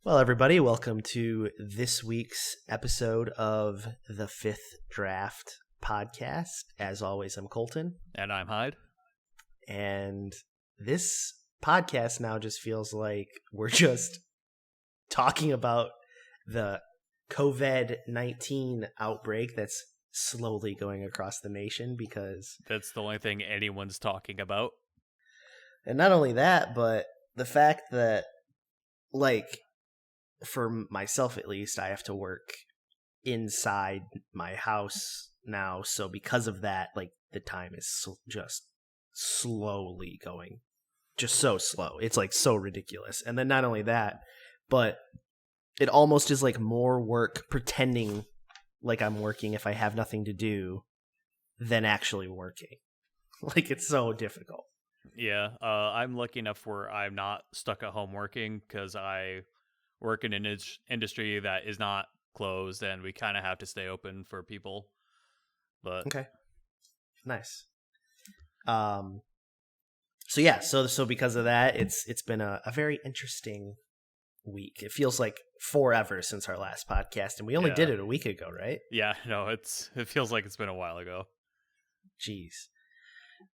Well, everybody, welcome to this week's episode of the Fifth Draft podcast. As always, I'm Colton. And I'm Hyde. And this podcast now just feels like we're just talking about the COVID-19 outbreak that's slowly going across the nation because... That's the only thing anyone's talking about. And not only that, but the fact that, for myself at least, I have to work inside my house now. So because of that, the time is just slowly going. Just so slow. It's so ridiculous. And then not only that, but it almost is more work pretending like I'm working if I have nothing to do than actually working. It's so difficult. Yeah, I'm lucky enough where I'm not stuck at home working because I work in an industry that is not closed and we kind of have to stay open for people. But okay, nice. So because of that, it's been a very interesting week. It feels like forever since our last podcast, and we only did it a week ago, right? Yeah, no, it feels like it's been a while ago. Jeez.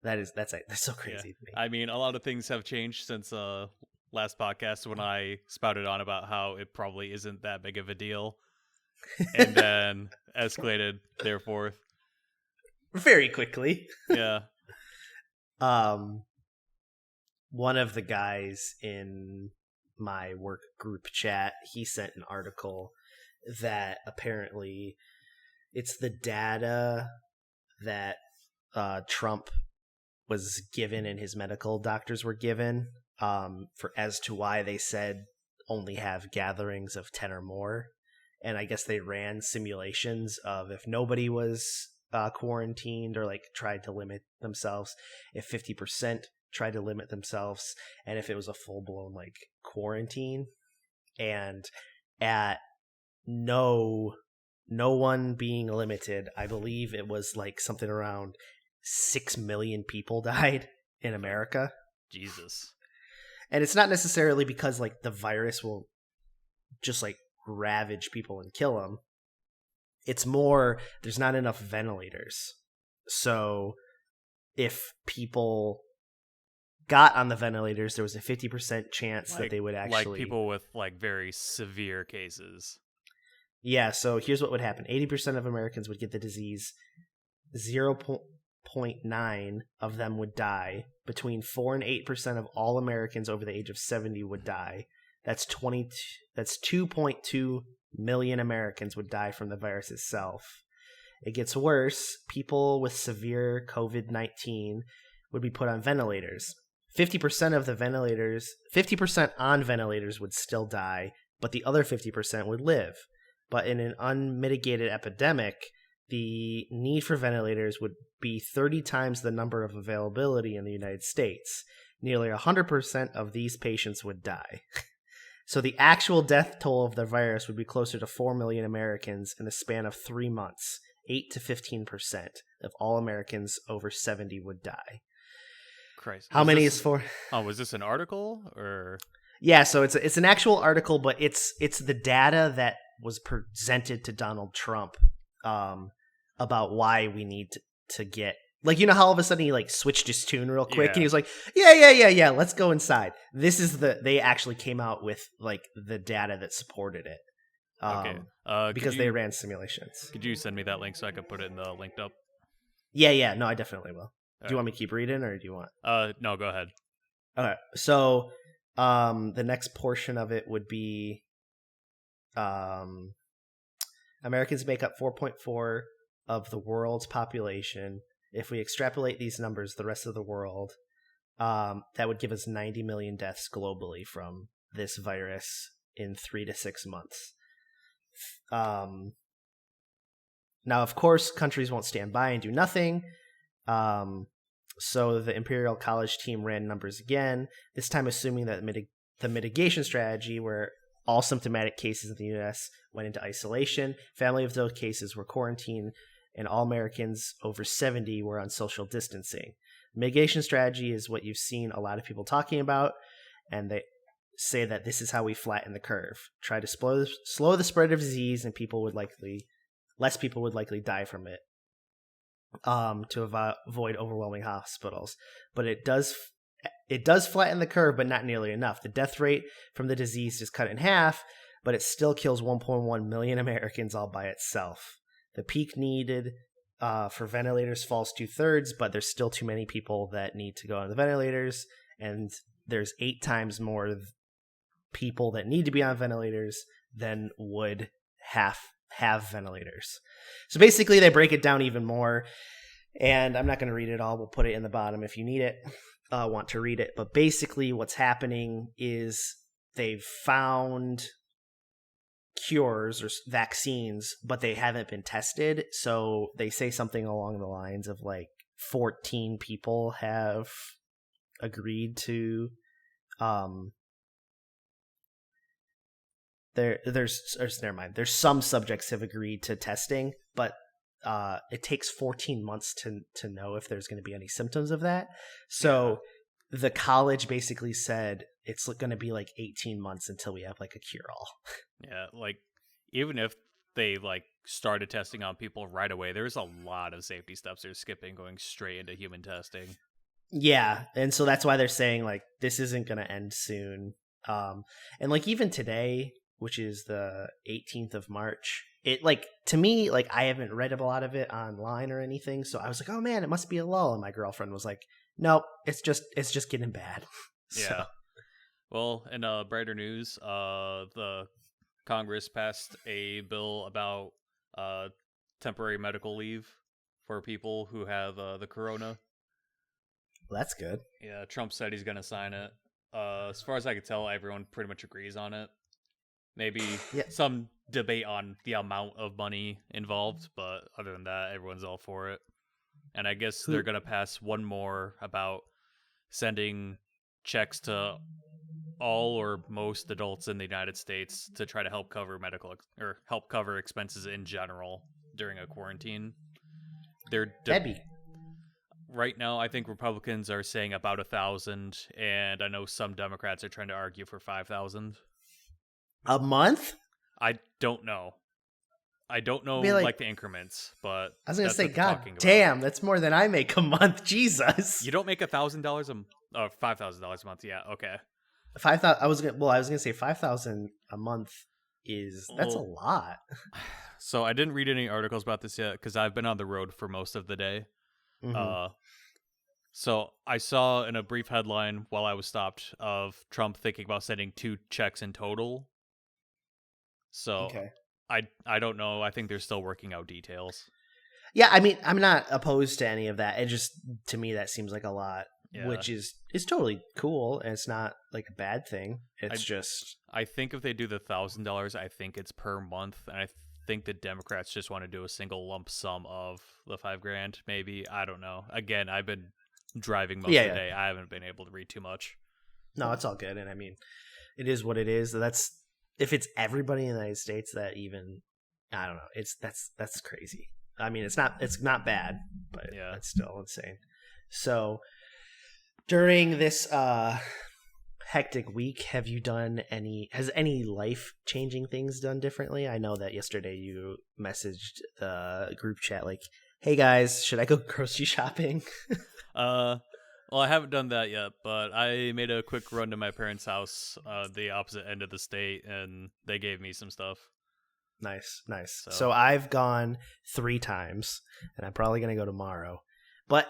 That's so crazy to me. I mean, a lot of things have changed since last podcast when I spouted on about how it probably isn't that big of a deal, and then escalated thereforth very quickly. Yeah. One of the guys in my work group chat, he sent an article that apparently it's the data that Trump was given and his medical doctors were given as to why they said only have gatherings of 10 or more. And I guess they ran simulations of if nobody was quarantined or tried to limit themselves, if 50% tried to limit themselves, and if it was a full-blown quarantine. And at no one being limited, I believe it was something around 6 million people died in America. Jesus. And it's not necessarily because the virus will just ravage people and kill them. It's more there's not enough ventilators. So if people got on the ventilators, there was a 50% chance that they would actually... people with very severe cases. Yeah, so here's what would happen. 80% of Americans would get the disease. 0.9 of them would die. Between 4 and 8% of all Americans over the age of 70 would die. That's 2.2 million Americans would die from the virus itself. It gets worse. People with severe COVID-19 would be put on ventilators. 50% on ventilators would still die, but the other 50% would live. But in an unmitigated epidemic, the need for ventilators would be 30 times the number of availability in the United States. Nearly 100% of these patients would die. So the actual death toll of the virus would be closer to 4 million Americans in the span of 3 months. 8 to 15% of all Americans over 70 would die. Christ. How many is for? Oh, was this an article or? Yeah, so it's an actual article, but it's the data that was presented to Donald Trump about why we need to get how all of a sudden he switched his tune real quick and he was like, yeah, let's go inside. This is they actually came out with the data that supported it. Okay. Because they ran simulations. Could you send me that link so I could put it in the linked up? Yeah, no, I definitely will. Do you want me to keep reading or do you want? No, go ahead. Okay. So the next portion of it would be Americans make up 4.4 of the world's population. If we extrapolate these numbers, the rest of the world, that would give us 90 million deaths globally from this virus in 3 to 6 months. Now, of course, countries won't stand by and do nothing. So the Imperial College team ran numbers again, this time assuming that the mitigation strategy where all symptomatic cases in the U.S. went into isolation, family of those cases were quarantined, and all Americans over 70 were on social distancing. Mitigation strategy is what you've seen a lot of people talking about, and say that this is how we flatten the curve. Try to slow the spread of disease, and less people would likely die from it. To avoid overwhelming hospitals, but it does flatten the curve, but not nearly enough. The death rate from the disease is cut in half, but it still kills 1.1 million Americans all by itself. The peak needed for ventilators falls 2/3, but there's still too many people that need to go on the ventilators, and there's 8 times more people that need to be on ventilators than would have ventilators. So basically, they break it down even more, and I'm not going to read it all. We'll put it in the bottom if you need it, want to read it. But basically, what's happening is they've found cures or vaccines, but they haven't been tested. So they say something along the lines of like 14 people have agreed to never mind. There's some subjects have agreed to testing, but it takes 14 months to know if there's going to be any symptoms of that. So the college basically said it's going to be like 18 months until we have like a cure-all. Yeah, like even if they like started testing on people right away, there's a lot of safety steps they're skipping going straight into human testing. Yeah, and so that's why they're saying like this isn't going to end soon. And like even today, which is the 18th of March, it like to me, like I haven't read a lot of it online or anything, so I was like, oh man, it must be a lull. And my girlfriend was like, nope, it's just getting bad. Yeah. So. Well, in brighter news, the Congress passed a bill about temporary medical leave for people who have the corona. Well, that's good. Yeah, Trump said he's going to sign it. As far as I could tell, everyone pretty much agrees on it. Maybe some debate on the amount of money involved, but other than that, everyone's all for it. And I guess they're going to pass one more about sending checks to all or most adults in the United States to try to help cover help cover expenses in general during a quarantine. Right now, I think Republicans are saying about 1,000, and I know some Democrats are trying to argue for 5,000. A month? I don't know. Like the increments, but I was gonna say, God damn, that's more than I make a month. Jesus, you don't make $1,000 $5,000 a month. Yeah, okay. 5,000. I was gonna say 5,000 a month that's a lot. So I didn't read any articles about this yet because I've been on the road for most of the day. Mm-hmm. So I saw in a brief headline while I was stopped of Trump thinking about sending 2 checks in total. So okay. I don't know. I think they're still working out details. Yeah, I mean, I'm not opposed to any of that. It just, to me, that seems like a lot, which is totally cool, and it's not like a bad thing. I think if they do the $1,000, I think it's per month, and I think the Democrats just want to do a single lump sum of the $5,000, maybe. I don't know. Again, I've been driving most of the day. I haven't been able to read too much. No, it's all good, and I mean, it is what it is. If it's everybody in the United States, that even, I don't know, that's crazy. I mean, it's not bad, but it's still insane. So during this hectic week, has any life-changing things done differently? I know that yesterday you messaged the group chat like, hey guys, should I go grocery shopping? Well, I haven't done that yet, but I made a quick run to my parents' house, the opposite end of the state, and they gave me some stuff. Nice. So I've gone 3 times, and I'm probably going to go tomorrow. But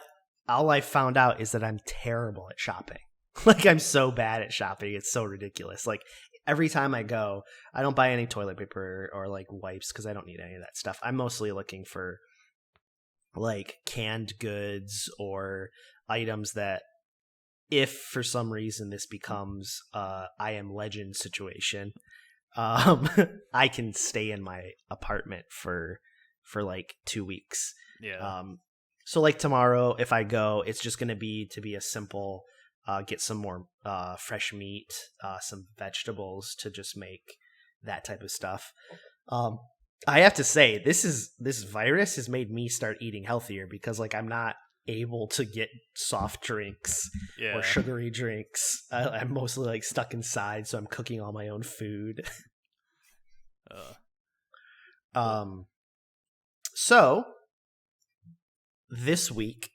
all I found out is that I'm terrible at shopping. Like, I'm so bad at shopping. It's so ridiculous. Like, every time I go, I don't buy any toilet paper or, like, wipes because I don't need any of that stuff. I'm mostly looking for, like, canned goods or items that, if for some reason this becomes I Am Legend situation, I can stay in my apartment for like 2 weeks. Yeah. So like tomorrow, if I go, it's just going to be a simple get some more fresh meat, some vegetables to just make that type of stuff. I have to say, this virus has made me start eating healthier because like I'm not able to get soft drinks Yeah. or sugary drinks. I'm mostly like stuck inside, so I'm cooking all my own food. So this week,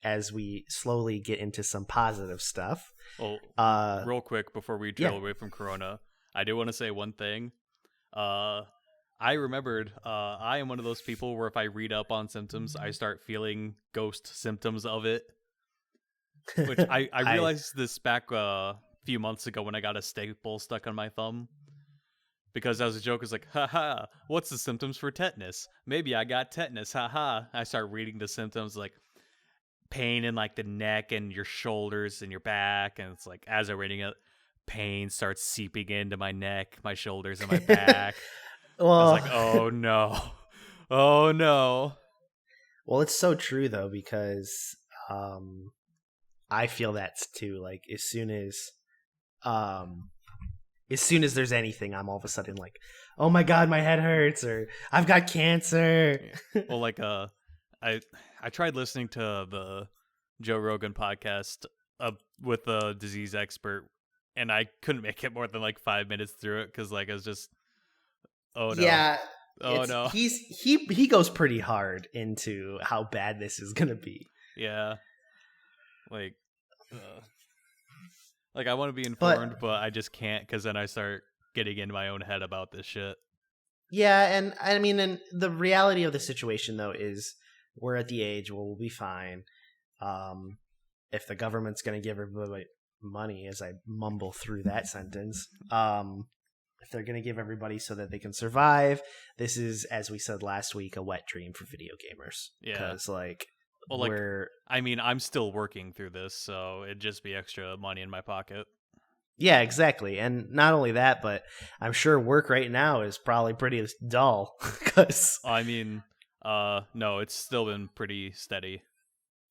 as we slowly get into some positive stuff. Oh, real quick before we trail away from Corona, I do want to say one thing. I remembered I am one of those people where if I read up on symptoms, I start feeling ghost symptoms of it. Which I realized this back a few months ago when I got a staple stuck on my thumb. Because as a joke, it's like, haha, what's the symptoms for tetanus? Maybe I got tetanus, haha. I start reading the symptoms like pain in like the neck and your shoulders and your back. And it's like, as I'm reading it, pain starts seeping into my neck, my shoulders, and my back. Well, I was like, oh no. Oh no. Well, it's so true though, because I feel that too. Like as soon as there's anything, I'm all of a sudden like, oh my god, my head hurts, or I've got cancer. Well, like I tried listening to the Joe Rogan podcast with a disease expert, and I couldn't make it more than like 5 minutes through it because like I was just, oh no, yeah, no. He goes pretty hard into how bad this is gonna be. Yeah, like I want to be informed, but I just can't because then I start getting in my own head about this shit. Yeah, and I mean, and the reality of the situation though is we're at the age where we'll be fine. If the government's going to give everybody money, as I mumble through that sentence, if they're going to give everybody so that they can survive, this is, as we said last week, a wet dream for video gamers. Yeah, because I'm still working through this, so it'd just be extra money in my pocket. Yeah, exactly. And not only that, but I'm sure work right now is probably pretty dull. Because no, it's still been pretty steady.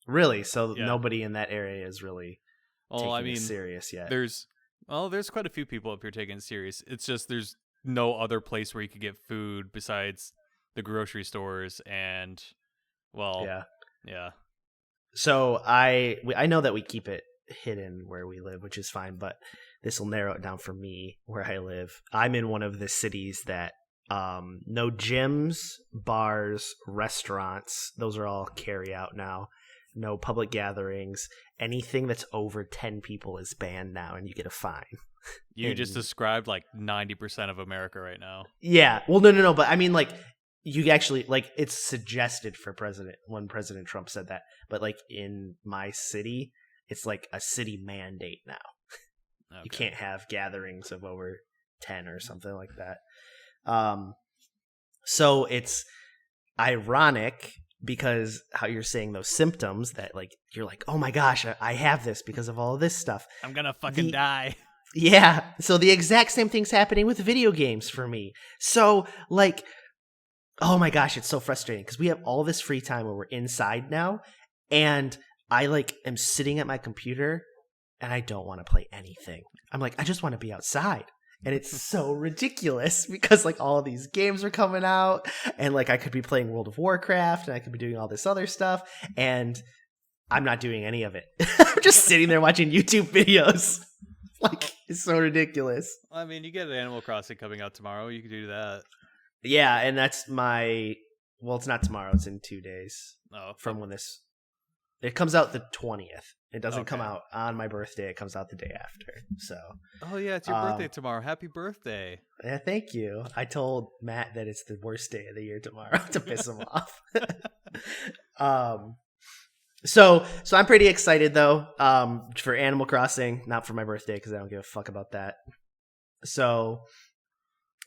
Really? So nobody in that area is really taking it serious yet. There's quite a few people up here taking it serious. It's just there's no other place where you could get food besides the grocery stores and, well, yeah. So I know that we keep it hidden where we live, which is fine, but this will narrow it down for me where I live. I'm in one of the cities that no gyms, bars, restaurants, those are all carry out now. No public gatherings. Anything that's over 10 people is banned now, and you get a fine. You just described like 90% of America right now. Yeah. Well, no. But I mean, like, you actually, like, it's suggested for when President Trump said that. But, like, in my city, it's like a city mandate now. Okay. You can't have gatherings of over 10 or something like that. So it's ironic because how you're saying those symptoms that like you're like, oh my gosh, I have this because of all of this stuff. I'm gonna fucking die. Yeah. So the exact same thing's happening with video games for me. So like, oh my gosh, it's so frustrating because we have all this free time where we're inside now, and I like am sitting at my computer and I don't want to play anything. I'm like, I just want to be outside. And it's so ridiculous because like all of these games are coming out, and like I could be playing World of Warcraft and I could be doing all this other stuff, and I'm not doing any of it. I'm just sitting there watching YouTube videos. Like, it's so ridiculous. I mean, you get Animal Crossing coming out tomorrow. You could do that. Yeah, and that's well, it's not tomorrow. It's in 2 days. Oh, from when this... It comes out the 20th. It doesn't come out on my birthday. It comes out the day after. So. Oh yeah, it's your birthday tomorrow. Happy birthday! Yeah, thank you. I told Matt that it's the worst day of the year tomorrow to piss him off. So I'm pretty excited though. For Animal Crossing, not for my birthday because I don't give a fuck about that. So,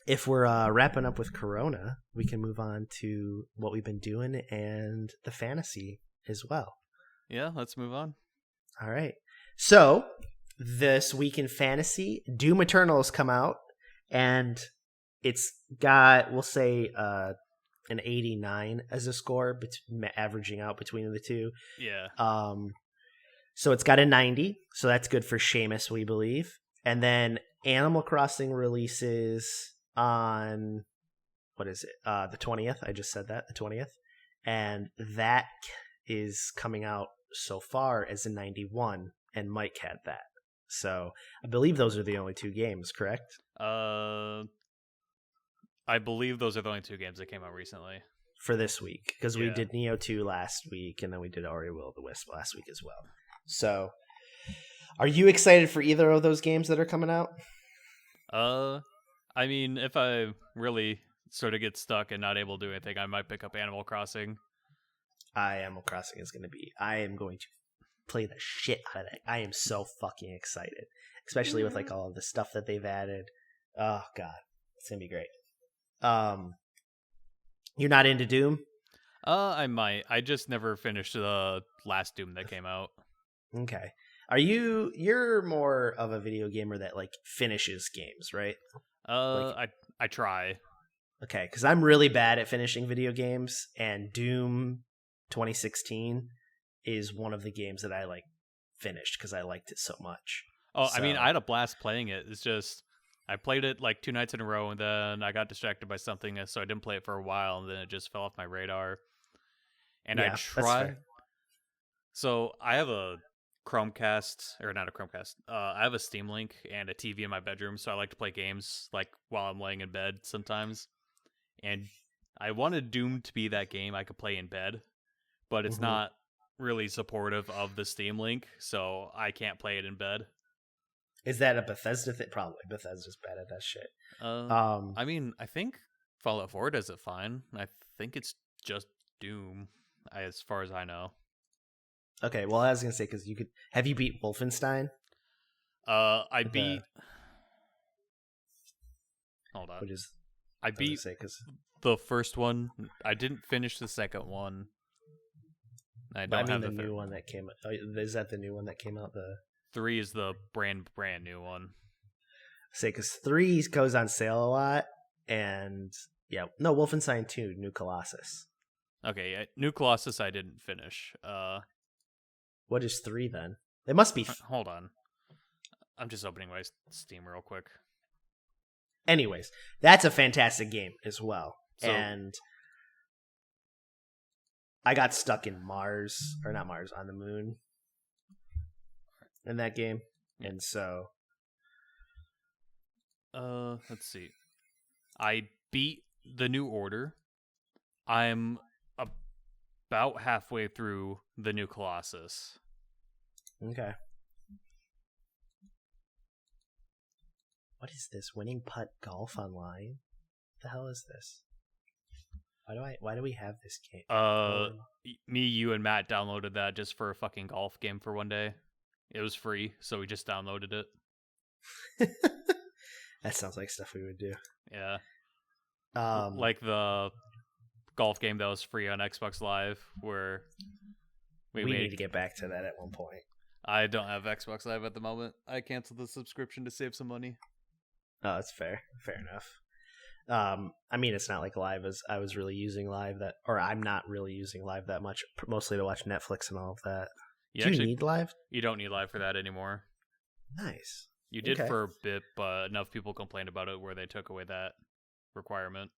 if we're wrapping up with Corona, we can move on to what we've been doing and the fantasy as well. Yeah, let's move on. All right. So, this week in fantasy, Doom Eternal has come out, and it's got, we'll say, an 89 as a score, averaging out between the two. Yeah. So it's got a 90, so that's good for Seamus, we believe. And then Animal Crossing releases on, what is it? The 20th. I just said that, the 20th. And that is coming out so far as a 91, and Mike had that. So I believe those are the only 2 games, correct? I believe those are the only 2 games that came out recently. For this week, because we Yeah. did Neo 2 last week, and then we did Ori Will of the Wisp last week as well. So, are you excited for either of those games that are coming out? I mean, if I really sort of get stuck and not able to do anything, I might pick up Animal Crossing. Animal Crossing is going to be. I am going to play the shit out of that. I am so fucking excited, especially with like all of the stuff that they've added. Oh god, it's gonna be great. You're not into Doom? I might. I just never finished the last Doom that came out. Okay. You're more of a video gamer that like finishes games, right? I try. Okay, because I'm really bad at finishing video games, and Doom 2016 is one of the games that I like finished because I liked it so much. Oh, I mean, I had a blast playing it. It's just I played it like 2 nights in a row, and then I got distracted by something, so I didn't play it for a while, and then it just fell off my radar. And I tried. So I have a Chromecast, or not a Chromecast. I have a Steam Link and a TV in my bedroom, so I like to play games like while I'm laying in bed sometimes. And I wanted Doom to be that game I could play in bed, but it's not really supportive of the Steam Link, so I can't play it in bed. Is that a Bethesda thing? Probably. Bethesda's bad at that shit. I mean, I think Fallout 4 does it fine. I think it's just Doom, as far as I know. Okay, well, I was gonna say because you could. Have you beat Wolfenstein? I beat. Hold on. I beat the first one. I didn't finish the second one. I mean the new one that came out. Is that the new one that came out? The 3 is the brand new one. Say because 3 goes on sale a lot, and Wolfenstein 2, New Colossus. Okay, New Colossus I didn't finish. What is 3 then? It must be. Hold on, I'm just opening my Steam real quick. Anyways, that's a fantastic game as well, and I got stuck in on the moon in that game, and so let's see. I beat the New Order. I'm about halfway through the New Colossus. Okay. What is this? Winning Putt Golf Online? What the hell is this? Why do we have this game? Me, you, and Matt downloaded that just for a fucking golf game for one day. It was free, so we just downloaded it. That sounds like stuff we would do. Yeah. Like the golf game that was free on Xbox Live, where we need to get back to that at one point. I don't have Xbox Live at the moment. I canceled the subscription to save some money. Oh, that's fair. Fair enough. I mean, it's not like Live as I was really using Live I'm not really using Live that much, mostly to watch Netflix and all of that. Do you need Live? You don't need Live for that anymore. Nice. You did for a bit, but enough people complained about it where they took away that requirement.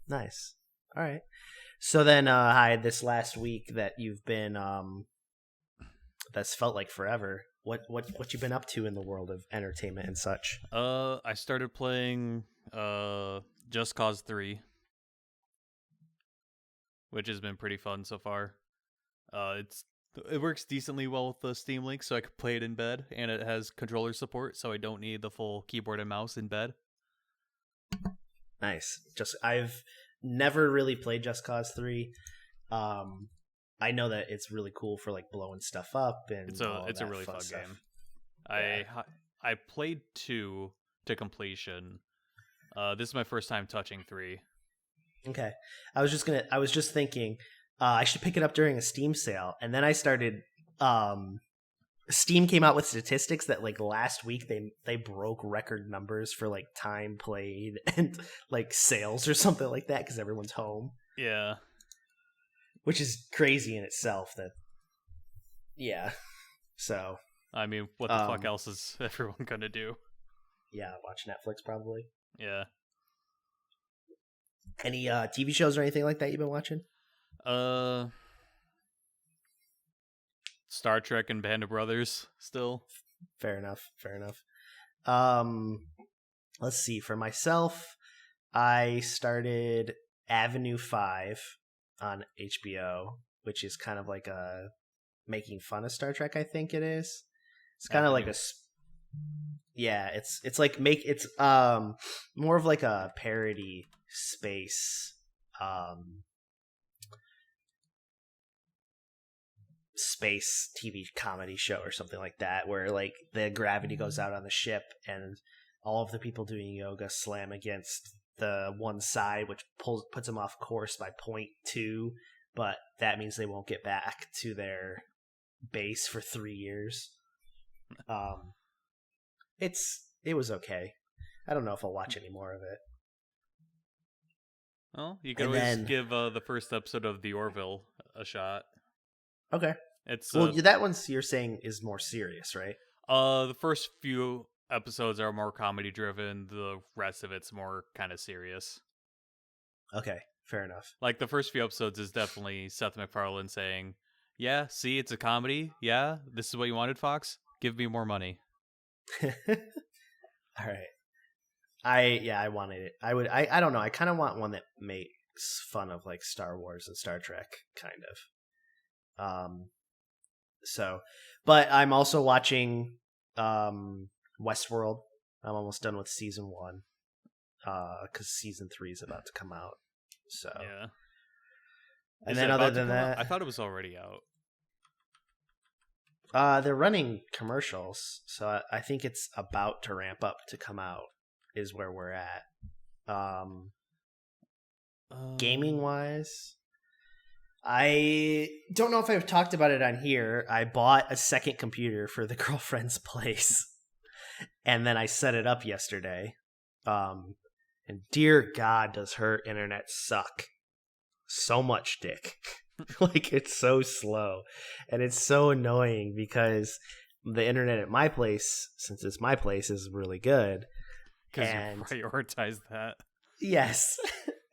Nice. All right. So then, Hyde, this last week that you've been, that's felt like forever. What you been up to in the world of entertainment and such? I started playing Just Cause 3, which has been pretty fun so far. It works decently well with the Steam Link, so I could play it in bed, and it has controller support, so I don't need the full keyboard and mouse in bed. Nice. I've never really played Just Cause 3. I know that it's really cool for like blowing stuff up, and it's a really fun game. Yeah. I played 2 to completion. This is my first time touching 3. Okay, I was just thinking I should pick it up during a Steam sale, and then I started. Steam came out with statistics that like last week they broke record numbers for like time played and like sales or something like that because everyone's home. Yeah. Which is crazy in itself. So I mean, what the fuck else is everyone gonna do? Yeah, watch Netflix probably. Yeah. Any TV shows or anything like that you've been watching? Star Trek and Band of Brothers still. Fair enough. Let's see. For myself, I started Avenue 5 on HBO, which is kind of like a making fun of Star Trek, I think it is. It's kind of like a yeah, it's like it's more of like a parody space TV comedy show or something like that, where like the gravity goes out on the ship and all of the people doing yoga slam against the one side, which puts them off course by 0.2, but that means they won't get back to their base for 3 years. It was okay. I don't know if I'll watch any more of it. Well, you can always give the first episode of The Orville a shot. Okay. It's that one's you're saying is more serious, right? The first few episodes are more comedy driven. The rest of it's more kind of serious. Okay, fair enough. Like the first few episodes is definitely Seth MacFarlane saying, "Yeah, see, it's a comedy. Yeah, this is what you wanted, Fox. Give me more money." All right. I wanted it. I don't know. I kind of want one that makes fun of like Star Wars and Star Trek, kind of. But I'm also watching Westworld. I'm almost done with season 1, because season 3 is about to come out. So yeah. And then other than that, I thought it was already out. They're running commercials, so I think it's about to ramp up to come out. Is where we're at. Gaming wise, I don't know if I've talked about it on here. I bought a second computer for the girlfriend's place, and then I set it up yesterday. And dear God, does her internet suck so much, dick. Like, it's so slow, and it's so annoying because the internet at my place, since it's my place, is really good. Because you prioritize that. Yes.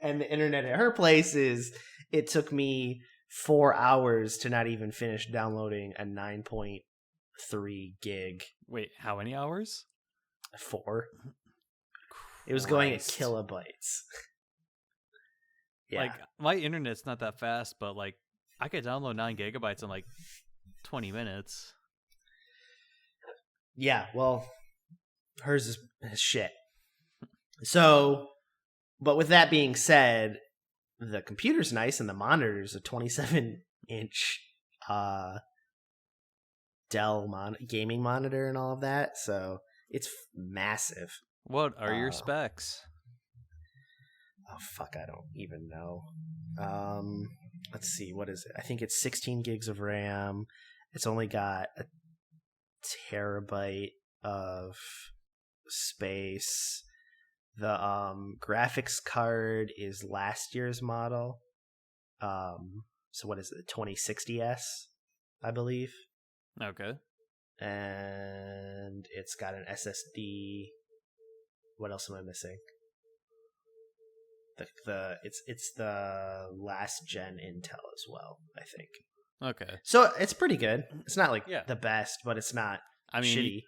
And the internet at her place it took me 4 hours to not even finish downloading a 9.3 gig. Wait, how many hours? 4. It was going at kilobytes. Yeah. Like, my internet's not that fast, but like, I could download 9 gigabytes in like 20 minutes. Yeah, well, hers is shit. So, but with that being said, the computer's nice and the monitor's a 27-inch Dell gaming monitor and all of that, so it's massive. What are your specs? Oh, fuck, I don't even know. Let's see, what is it? I think it's 16 gigs of RAM. It's only got a terabyte of space. The graphics card is last year's model. So what is it? 2060S, I believe. Okay. And it's got an SSD. What else am I missing? It's the last gen Intel as well, I think. Okay. So it's pretty good. It's not like the best, but it's not shitty.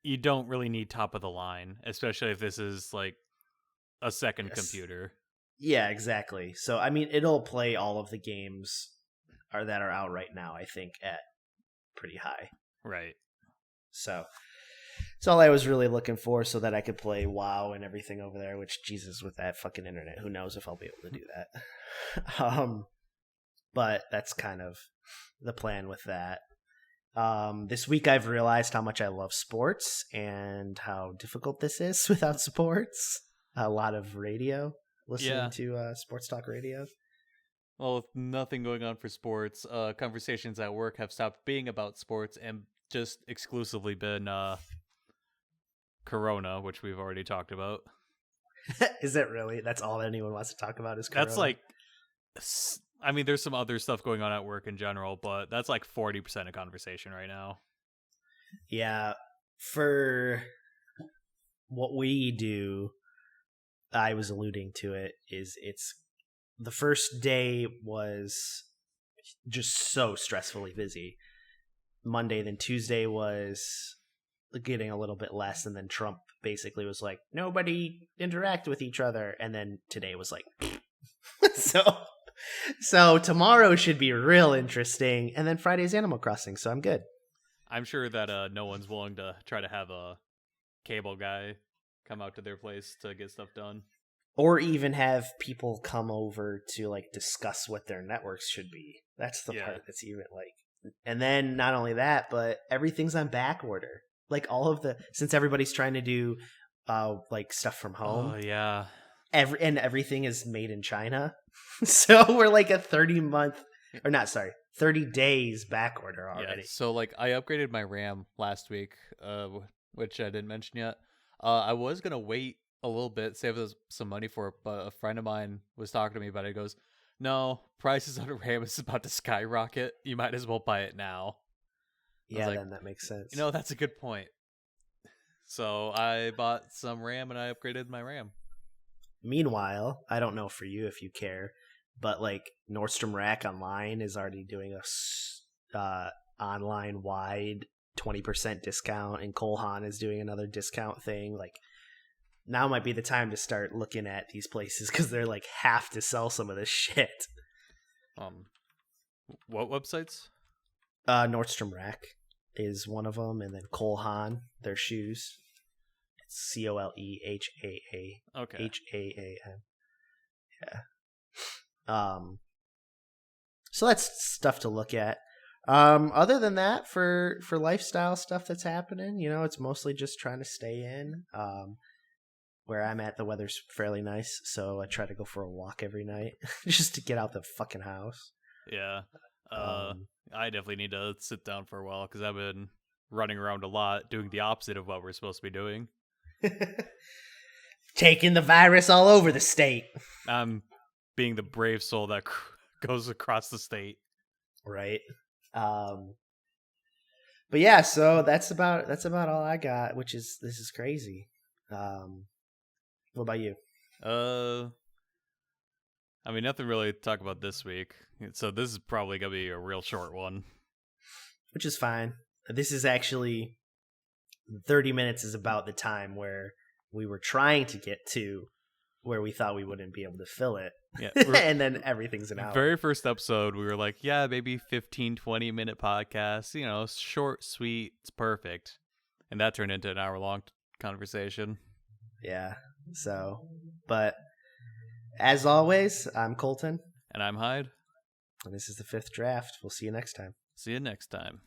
You don't really need top of the line, especially if this is like a second computer. Yeah, exactly. So I mean, it'll play all of the games that are out right now, I think, at pretty high. Right. So it's all I was really looking for, so that I could play WoW and everything over there, which, Jesus, with that fucking internet, who knows if I'll be able to do that. But that's kind of the plan with that. This week I've realized how much I love sports and how difficult this is without sports. A lot of radio, listening to sports talk radio. Well, with nothing going on for sports, conversations at work have stopped being about sports and just exclusively been Corona, which we've already talked about. Is it really? That's all anyone wants to talk about is Corona? That's like, I mean, there's some other stuff going on at work in general, but that's like 40% of conversation right now. Yeah. For what we do, I was alluding to it, it's the first day was just so stressfully busy. Monday, then Tuesday was getting a little bit less, and then Trump basically was like, nobody interact with each other, and then today was like so tomorrow should be real interesting, and then Friday's Animal Crossing, so I'm good. I'm sure that no one's willing to try to have a cable guy come out to their place to get stuff done. Or even have people come over to like discuss what their networks should be. That's the part that's even like, and then not only that, but everything's on back order. Like all of since everybody's trying to do like stuff from home. Oh yeah. Everything is made in China. So we're like a 30 days back order already. Yeah, so like I upgraded my RAM last week, which I didn't mention yet. I was gonna wait a little bit, save us some money for it, but a friend of mine was talking to me about it. He goes, "No, prices on RAM is about to skyrocket. You might as well buy it now." Yeah, then that makes sense. That's a good point. So I bought some RAM and I upgraded my RAM. Meanwhile, I don't know for you if you care, but like Nordstrom Rack Online is already doing a online wide 20% discount, and Cole Haan is doing another discount thing. Like now might be the time to start looking at these places because they're like have to sell some of this shit. What websites? Nordstrom Rack is one of them, and then Cole Haan, their shoes. It's COLEHAA. Okay. HAAN. Yeah. So that's stuff to look at. Other than that, for lifestyle stuff that's happening, it's mostly just trying to stay in. Where I'm at, the weather's fairly nice, so I try to go for a walk every night just to get out the fucking house. Yeah. I definitely need to sit down for a while because I've been running around a lot doing the opposite of what we're supposed to be doing. Taking the virus all over the state. I'm being the brave soul that goes across the state. Right. But yeah, so that's about all I got, this is crazy. What about you? I mean, nothing really to talk about this week. So this is probably going to be a real short one. Which is fine. This is actually 30 minutes is about the time where we were trying to get to where we thought we wouldn't be able to fill it. Yeah, and then everything's an hour. Very first episode, we were like, yeah, maybe 15, 20-minute podcast. Short, sweet, it's perfect. And that turned into an hour-long conversation. Yeah, so, but as always, I'm Colton. And I'm Hyde. And this is the 5th draft. We'll see you next time. See you next time.